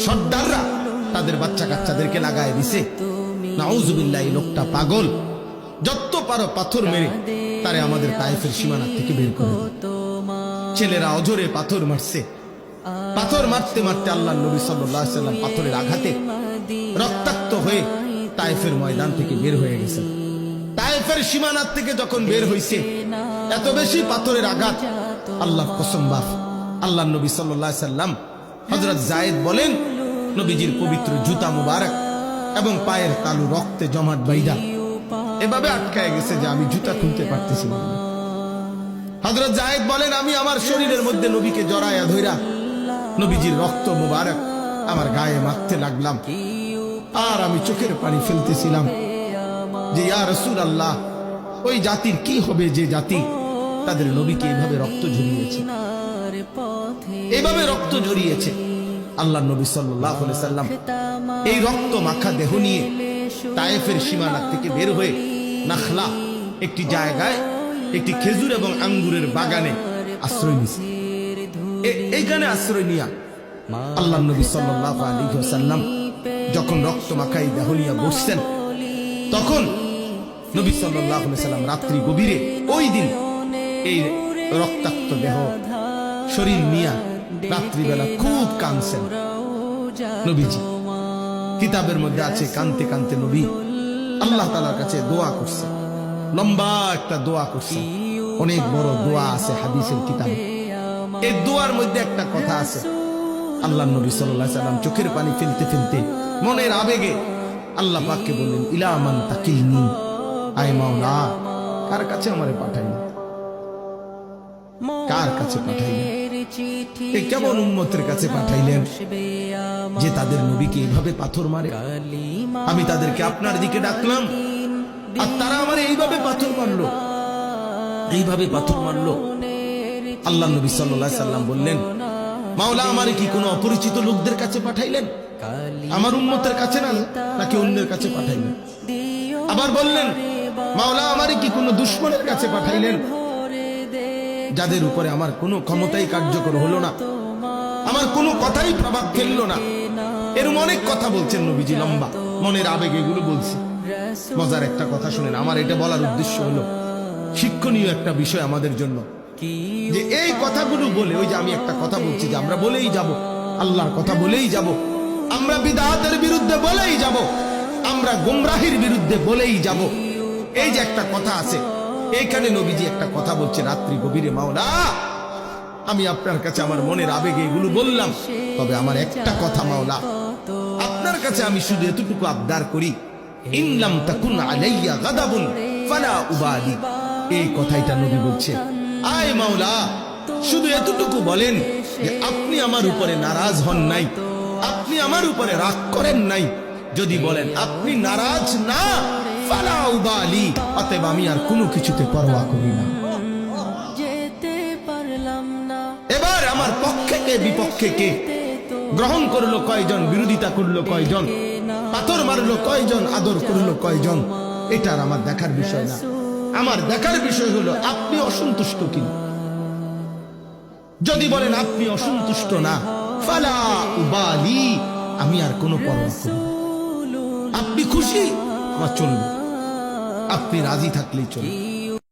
সর্দাররা তাদের বাচ্চা কাচ্চাদেরকে লাগায় দিছে। নাউজুবিল্লাহ, এই লোকটা পাগল। যত পারো পাথর মেরে তারে আমাদের তায়েফের সীমানা থেকে বের করে দাও। ছেলেরা অজরে পাথর মারছে। পাথর মারতে মারতে আল্লাহর নবী সাল্লাল্লাহু আলাইহি ওয়াসাল্লাম পাথরের আঘাতে রক্তাক্ত হয়ে তায়েফের ময়দান থেকে বের হয়ে গেছে। তায়েফের সীমানা থেকে যখন বের হইছে, এত বেশি পাথরের আঘাত, আল্লাহর কসম বাপ, আল্লাহর নবী সাল্লাল্লাহু আলাইহি ওয়াসাল্লাম হযরত যায়েদ বলেন, নবীজির পবিত্র জুতা মুবারক এবং পায়ের তালু রক্তে জমাট বাইদা এভাবে আটকায় গেছে যে আমি জুতা খুলতে পারতেছি না। হযরত যায়েদ বলেন, আমি আমার শরীরের মধ্যে নবীকে জড়ায়া ধইরা নবীজির রক্ত মুবারক আমার গায়ে মাখতে লাগলাম। আর আমি চোখের পানি ফেলতেছিলাম যে ইয়া রাসূলুল্লাহ, ওই জাতির কি হবে যে জাতি তাদের নবীকে এইভাবে রক্ত ঝরিয়েছে, এইভাবে রক্ত ঝরিয়েছে। আল্লাহর নবী সাল্লাল্লাহু আলাইহি ওয়াসাল্লাম এই রক্ত মাখা দেহ নিয়ে তায়েফের সীমানা থেকে বের হয়ে নাখলা একটি জায়গায়, একটি খেজুর এবং আঙ্গুরের বাগানে আশ্রয় নিয়েছে। এইখানে আশ্রয় নিয়া আল্লাহর নবী সাল্লাল্লাহু আলাইহি ওয়াসাল্লাম যখন রক্ত মাখা এই দেহ নিয়ে বসছেন, তখন নবী সাল্লাল্লাহু আলাইহি ওয়াসাল্লাম রাত্রি গভীরে ওই দিন এই রক্তাক্ত দেহ শরীর নিয়া রাত্রিবেলা খুব কাঁদছেন নবীজি। কিতাবের মধ্যে আছে কানতে কানতে নবী আল্লাহ তাআলার কাছে দোয়া করছে, লম্বা একটা দোয়া করছে। অনেক বড় দোয়া আছে হাদিসের কিতাবে। এই দোয়ার মধ্যে একটা কথা আছে, আল্লাহর নবী সাল্লাল্লাহু আলাইহি ওয়াসাল্লাম চোখের পানি ফেলতে ফেলতে মনের আবেগে আল্লাহ পাককে বললেন, ইলা মান তাকিলনি, আয় মাওলা, কার কাছে আমারে পাঠাইলেন, কার কাছে পাঠাইলেন? এই কেমন উম্মতের কাছে পাঠাইলেন যে তাদের নবীকে এইভাবে পাথর মারে? আমি তাদেরকে আপনার দিকে ডাকলাম আর তারা আমার এইভাবে পাথর মারলো, এইভাবে পাথর মারলো। আল্লাহ নবী সাল্লাল্লাহু আলাইহি ওয়াসাল্লাম বললেন, মাওলা, আমারে কি কোনো অপরিচিত লোকদের কাছে পাঠাইলেন? আমার উম্মতের কাছে না, নাকি অন্যের কাছে পাঠাইলেন? আবার বললেন, মাওলা, আমারে কি কোনো দুশমনের কাছে পাঠাইলেন যাদের উপরে আমার কোনো ক্ষমতাই কার্যকর হলো না, আমার কোনো কথাই প্রভাব ফেললো না? এরকম অনেক কথা বলছেন নবীজি, লম্বা মনের আবেগ, এগুলো বলছি। মজার একটা কথা শুনেন, আমার এটা বলার উদ্দেশ্য হলো শিক্ষণীয় একটা বিষয় আমাদের জন্য, যে এই কথাগুলো বলে, ওই যে আমি একটা কথা বলছি যে আমরা বলেই যাব, আল্লাহর কথা বলেই যাব, আমরা বিদআতের বিরুদ্ধে বলেই যাব, আমরা গোমরাহির বিরুদ্ধে বলেই যাব। এই যে একটা কথা আছে, এইখানে নবীজি একটা কথা বলছে রাত্রি গভীরে, মাওলা, আমি আপনার কাছে আমার মনের আবেগে এগুলো বললাম, তবে আমার একটা কথা মাওলা, আপনার কাছে আমি শুধু এতটুকু আবদার করি, ইন লাম তাকুন আলাইয়া গাদাবুন ফালা উবালি। এই কথাইটা নবী বলছে, আয় মাওলা, শুধু এতটুকু বলেন যে আপনি আমার উপরে নারাজ হন নাই, আপনি আমার উপরে রাগ করেন নাই। যদি বলেন আপনি নারাজ না, ফালা উবালি, অতএব আমি আর কোনো কিছুতে পরোয়া করি না। এবার আমার পক্ষে কে বিপক্ষে কে, গ্রহণ করলো কয়জন, বিরোধিতা করলো কয়জন, পাথর মারলো কয়জন, আদর করলো কয়জন, এটা আর আমার দেখার বিষয় না। আমার দেখার বিষয় হলো আপনি অসন্তুষ্ট কিনা। যদি বলেন আপনি অসন্তুষ্ট না, ফালা উবালি, আমি আর কোনো পরোয়া করি না। আপনি খুশি, আমার চলবে, আপনি রাজি থাকলেই চলবে।